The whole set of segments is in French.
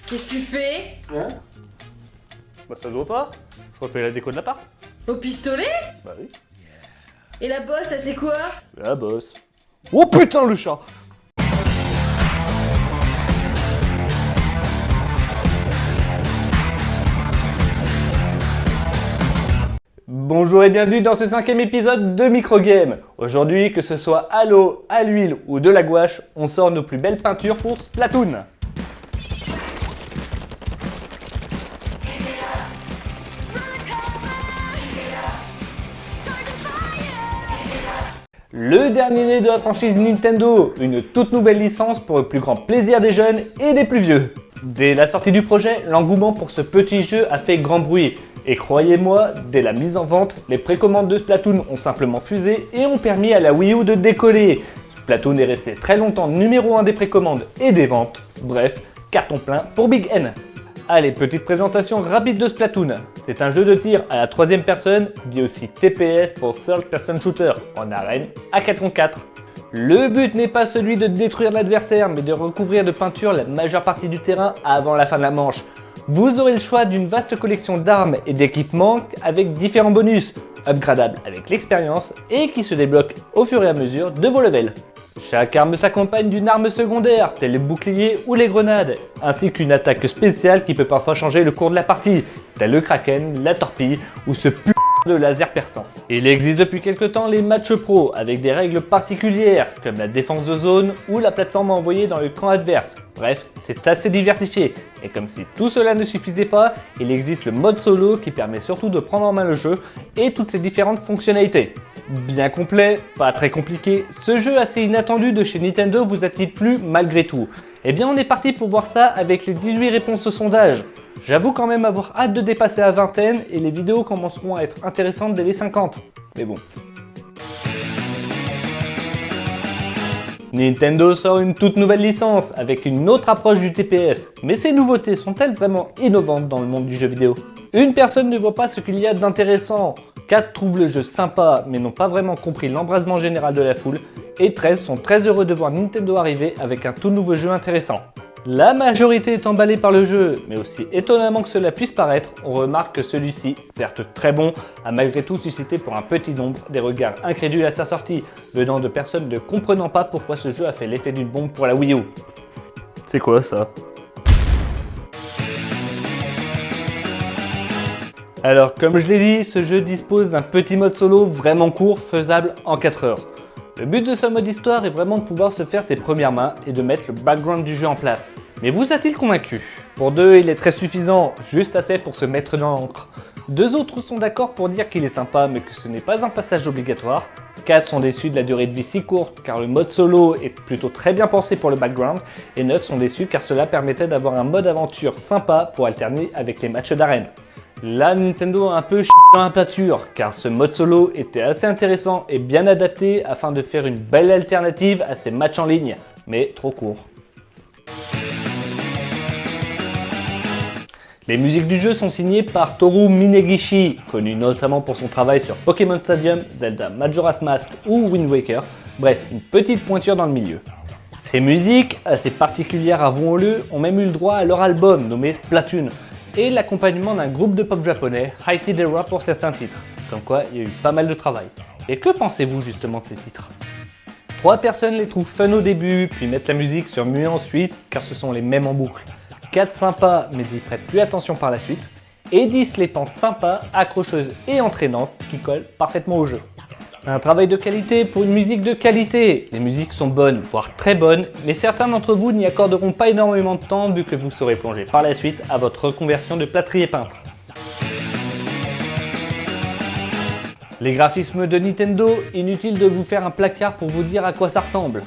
Qu'est-ce que tu fais? Hein? Bah ça se voit pas. Je refais la déco de l'appart. Au pistolet? Bah oui. Et la bosse, ça c'est quoi? La bosse. Oh putain le chat! Bonjour et bienvenue dans ce 5e épisode de Microgame. Aujourd'hui, que ce soit à l'eau, à l'huile ou de la gouache, on sort nos plus belles peintures pour Splatoon. Le dernier né de la franchise Nintendo, une toute nouvelle licence pour le plus grand plaisir des jeunes et des plus vieux. Dès la sortie du projet, l'engouement pour ce petit jeu a fait grand bruit. Et croyez-moi, dès la mise en vente, les précommandes de Splatoon ont simplement fusé et ont permis à la Wii U de décoller. Splatoon est resté très longtemps numéro 1 des précommandes et des ventes. Bref, carton plein pour Big N. Allez, petite présentation rapide de Splatoon. C'est un jeu de tir à la troisième personne, dit aussi TPS pour Third Person Shooter, en arène à 4 contre 4. Le but n'est pas celui de détruire l'adversaire, mais de recouvrir de peinture la majeure partie du terrain avant la fin de la manche. Vous aurez le choix d'une vaste collection d'armes et d'équipements avec différents bonus, upgradables avec l'expérience et qui se débloquent au fur et à mesure de vos levels. Chaque arme s'accompagne d'une arme secondaire, telle les boucliers ou les grenades, ainsi qu'une attaque spéciale qui peut parfois changer le cours de la partie, telle le kraken, la torpille ou ce de laser perçant. Il existe depuis quelque temps les matchs pro avec des règles particulières comme la défense de zone ou la plateforme envoyée dans le camp adverse. Bref, c'est assez diversifié. Et comme si tout cela ne suffisait pas, il existe le mode solo qui permet surtout de prendre en main le jeu et toutes ses différentes fonctionnalités. Bien complet, pas très compliqué, ce jeu assez inattendu de chez Nintendo vous a-t-il plu malgré tout? Eh bien on est parti pour voir ça avec les 18 réponses au sondage. J'avoue quand même avoir hâte de dépasser la vingtaine et les vidéos commenceront à être intéressantes dès les 50. Mais bon. Nintendo sort une toute nouvelle licence avec une autre approche du TPS. Mais ces nouveautés sont-elles vraiment innovantes dans le monde du jeu vidéo? Une personne ne voit pas ce qu'il y a d'intéressant. 4 trouvent le jeu sympa mais n'ont pas vraiment compris l'embrasement général de la foule. Et 13 sont très heureux de voir Nintendo arriver avec un tout nouveau jeu intéressant. La majorité est emballée par le jeu, mais aussi étonnamment que cela puisse paraître, on remarque que celui-ci, certes très bon, a malgré tout suscité pour un petit nombre des regards incrédules à sa sortie, venant de personnes ne comprenant pas pourquoi ce jeu a fait l'effet d'une bombe pour la Wii U. C'est quoi ça? Alors comme je l'ai dit, ce jeu dispose d'un petit mode solo vraiment court, faisable en 4 heures. Le but de ce mode histoire est vraiment de pouvoir se faire ses premières mains et de mettre le background du jeu en place. Mais vous a-t-il convaincu? Pour 2, il est très suffisant, juste assez pour se mettre dans l'encre. 2 autres sont d'accord pour dire qu'il est sympa mais que ce n'est pas un passage obligatoire. 4 sont déçus de la durée de vie si courte car le mode solo est plutôt très bien pensé pour le background. Et 9 sont déçus car cela permettait d'avoir un mode aventure sympa pour alterner avec les matchs d'arène. Là, Nintendo a un peu chié dans la pâture, car ce mode solo était assez intéressant et bien adapté afin de faire une belle alternative à ces matchs en ligne, mais trop court. Les musiques du jeu sont signées par Toru Minegishi, connu notamment pour son travail sur Pokémon Stadium, Zelda Majora's Mask ou Wind Waker, bref, une petite pointure dans le milieu. Ces musiques, assez particulières avouons-le, ont même eu le droit à leur album nommé Splatoon, et l'accompagnement d'un groupe de pop japonais, Haiti Dera pour certains titres. Comme quoi, il y a eu pas mal de travail. Et que pensez-vous justement de ces titres? 3 personnes les trouvent fun au début, puis mettent la musique sur muet ensuite, car ce sont les mêmes en boucle. 4 sympas, mais n'y prêtent plus attention par la suite. Et 10 les pensent sympas, accrocheuses et entraînantes, qui collent parfaitement au jeu. Un travail de qualité pour une musique de qualité. Les musiques sont bonnes, voire très bonnes, mais certains d'entre vous n'y accorderont pas énormément de temps vu que vous serez plongé par la suite à votre reconversion de plâtrier peintre. Les graphismes de Nintendo, inutile de vous faire un placard pour vous dire à quoi ça ressemble.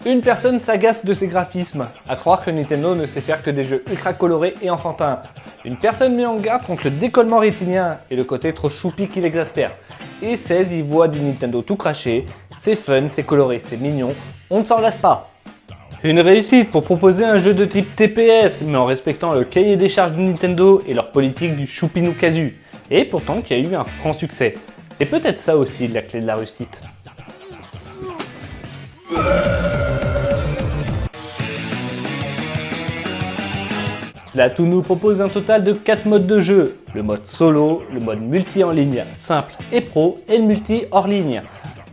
Une personne s'agace de ces graphismes, à croire que Nintendo ne sait faire que des jeux ultra colorés et enfantins. Une personne met en garde contre le décollement rétinien et le côté trop choupi qui l'exaspère. Et 16 y voit du Nintendo tout craché, c'est fun, c'est coloré, c'est mignon, on ne s'en lasse pas. Une réussite pour proposer un jeu de type TPS, mais en respectant le cahier des charges de Nintendo et leur politique du choupinou casu. Et pourtant qui a eu un franc succès. C'est peut-être ça aussi la clé de la réussite. Splatoon nous propose un total de 4 modes de jeu, le mode solo, le mode multi en ligne simple et pro et le multi hors ligne.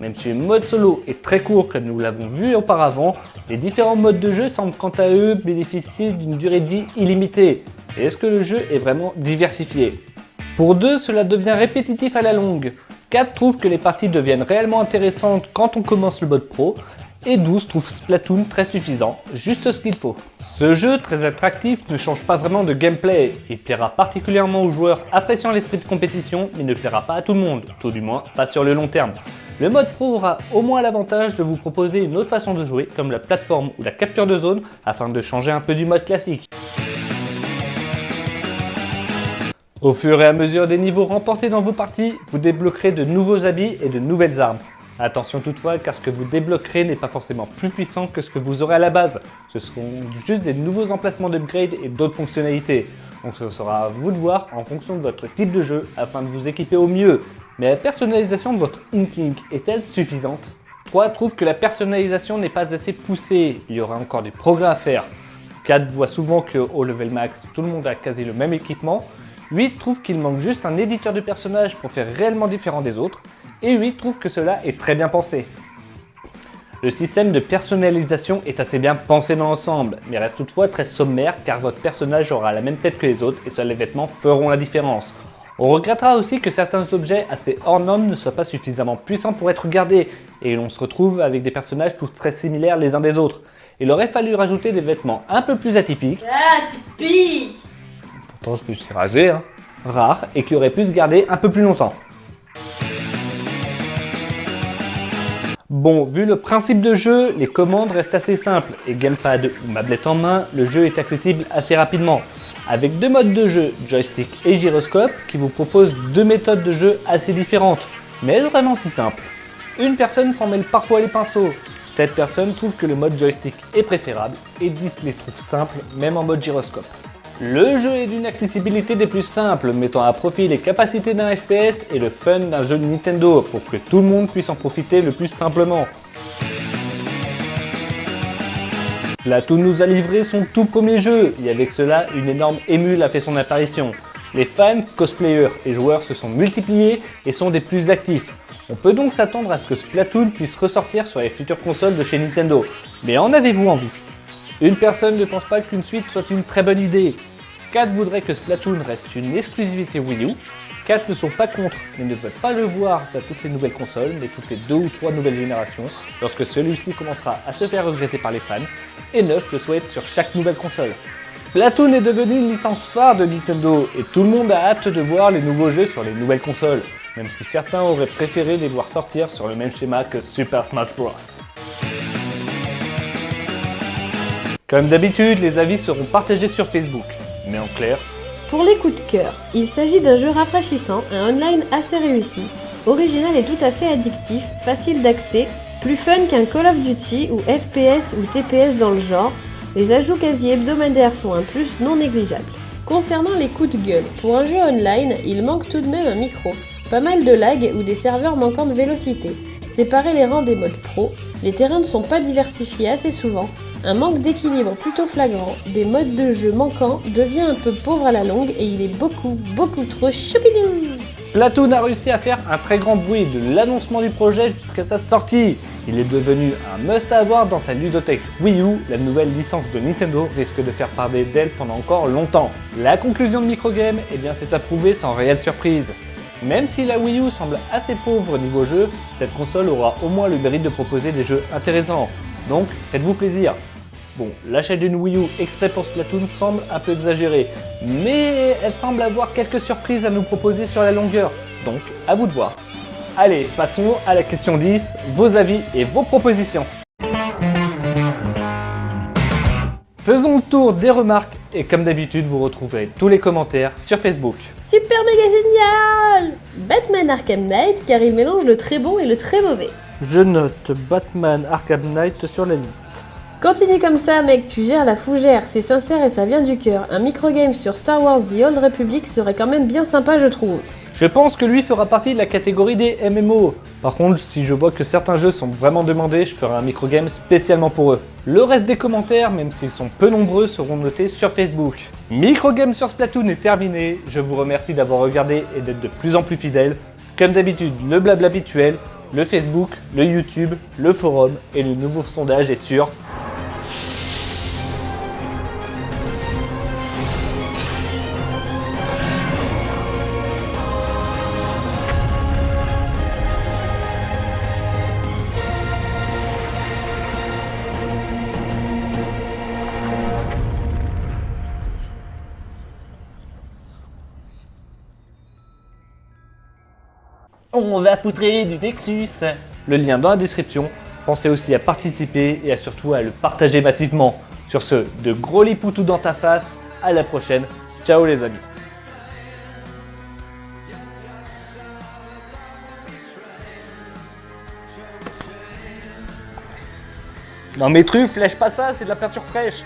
Même si le mode solo est très court comme nous l'avons vu auparavant, les différents modes de jeu semblent quant à eux bénéficier d'une durée de vie illimitée. Et est-ce que le jeu est vraiment diversifié? Pour 2, cela devient répétitif à la longue. 4 trouve que les parties deviennent réellement intéressantes quand on commence le mode pro. Et 12 trouve Splatoon très suffisant, juste ce qu'il faut. Ce jeu très attractif ne change pas vraiment de gameplay. Il plaira particulièrement aux joueurs appréciant l'esprit de compétition, mais ne plaira pas à tout le monde, tout du moins pas sur le long terme. Le mode pro aura au moins l'avantage de vous proposer une autre façon de jouer, comme la plateforme ou la capture de zone, afin de changer un peu du mode classique. Au fur et à mesure des niveaux remportés dans vos parties, vous débloquerez de nouveaux habits et de nouvelles armes. Attention toutefois, car ce que vous débloquerez n'est pas forcément plus puissant que ce que vous aurez à la base. Ce seront juste des nouveaux emplacements d'upgrade et d'autres fonctionnalités. Donc ce sera à vous de voir en fonction de votre type de jeu afin de vous équiper au mieux. Mais la personnalisation de votre Inkling est-elle suffisante? 3 trouve que la personnalisation n'est pas assez poussée, il y aura encore des progrès à faire. 4 voit souvent qu'au level max, tout le monde a quasi le même équipement. 8 trouve qu'il manque juste un éditeur de personnages pour faire réellement différent des autres. Et 8 trouve que cela est très bien pensé. Le système de personnalisation est assez bien pensé dans l'ensemble, mais reste toutefois très sommaire car votre personnage aura la même tête que les autres et seuls les vêtements feront la différence. On regrettera aussi que certains objets assez hors normes ne soient pas suffisamment puissants pour être gardés, et l'on se retrouve avec des personnages tous très similaires les uns des autres. Il aurait fallu rajouter des vêtements un peu plus atypiques. Atypique! Pourtant je me suis rasé, rares et qui auraient pu se garder un peu plus longtemps. Bon, vu le principe de jeu, les commandes restent assez simples et gamepad ou tablette en main, le jeu est accessible assez rapidement. Avec 2 modes de jeu, joystick et gyroscope, qui vous proposent 2 méthodes de jeu assez différentes, mais vraiment si simples. Une personne s'en mêle parfois les pinceaux, 7 personnes trouvent que le mode joystick est préférable et 10 les trouvent simples, même en mode gyroscope. Le jeu est d'une accessibilité des plus simples, mettant à profit les capacités d'un FPS et le fun d'un jeu de Nintendo pour que tout le monde puisse en profiter le plus simplement. Splatoon nous a livré son tout premier jeu, et avec cela, une énorme émule a fait son apparition. Les fans, cosplayers et joueurs se sont multipliés et sont des plus actifs. On peut donc s'attendre à ce que Splatoon puisse ressortir sur les futures consoles de chez Nintendo. Mais en avez-vous envie? Une personne ne pense pas qu'une suite soit une très bonne idée. 4 voudraient que Splatoon reste une exclusivité Wii U. 4 ne sont pas contre, mais ne veulent pas le voir dans toutes les nouvelles consoles, mais toutes les 2 ou 3 nouvelles générations, lorsque celui-ci commencera à se faire regretter par les fans. Et 9 le souhaitent sur chaque nouvelle console. Splatoon est devenu une licence phare de Nintendo, et tout le monde a hâte de voir les nouveaux jeux sur les nouvelles consoles, même si certains auraient préféré les voir sortir sur le même schéma que Super Smash Bros. Comme d'habitude, les avis seront partagés sur Facebook, mais en clair... Pour les coups de cœur, il s'agit d'un jeu rafraîchissant, un online assez réussi, original et tout à fait addictif, facile d'accès, plus fun qu'un Call of Duty ou FPS ou TPS dans le genre. Les ajouts quasi hebdomadaires sont un plus non négligeable. Concernant les coups de gueule, pour un jeu online, il manque tout de même un micro, pas mal de lag ou des serveurs manquant de vélocité. Séparer les rangs des modes pro, les terrains ne sont pas diversifiés assez souvent, un manque d'équilibre plutôt flagrant, des modes de jeu manquants devient un peu pauvre à la longue et il est beaucoup trop choupidou. Splatoon a réussi à faire un très grand bruit de l'annoncement du projet jusqu'à sa sortie. Il est devenu un must à avoir dans sa ludothèque Wii U. La nouvelle licence de Nintendo risque de faire parler d'elle pendant encore longtemps. La conclusion de Microgame, eh bien c'est à prouver sans réelle surprise. Même si la Wii U semble assez pauvre niveau jeu, cette console aura au moins le mérite de proposer des jeux intéressants. Donc faites-vous plaisir. Bon, l'achat d'une Wii U exprès pour Splatoon semble un peu exagéré, mais elle semble avoir quelques surprises à nous proposer sur la longueur, donc à vous de voir. Allez, passons à la question 10, vos avis et vos propositions. Faisons le tour des remarques et comme d'habitude vous retrouverez tous les commentaires sur Facebook. Super méga génial! Batman Arkham Knight car il mélange le très bon et le très mauvais. Je note Batman Arkham Knight sur la liste. Continue comme ça mec, tu gères la fougère, c'est sincère et ça vient du cœur. Un microgame sur Star Wars The Old Republic serait quand même bien sympa je trouve. Je pense que lui fera partie de la catégorie des MMO. Par contre, si je vois que certains jeux sont vraiment demandés, je ferai un microgame spécialement pour eux. Le reste des commentaires, même s'ils sont peu nombreux, seront notés sur Facebook. Microgame sur Splatoon est terminé, je vous remercie d'avoir regardé et d'être de plus en plus fidèles. Comme d'habitude, le blabla habituel, le Facebook, le YouTube, le forum et le nouveau sondage est sur... On va poutrer du Nexus. Le lien dans la description. Pensez aussi à participer et surtout à le partager massivement. Sur ce, de gros lipoutous dans ta face. À la prochaine. Ciao les amis. Non mais truffes, lèche pas ça, c'est de la peinture fraîche.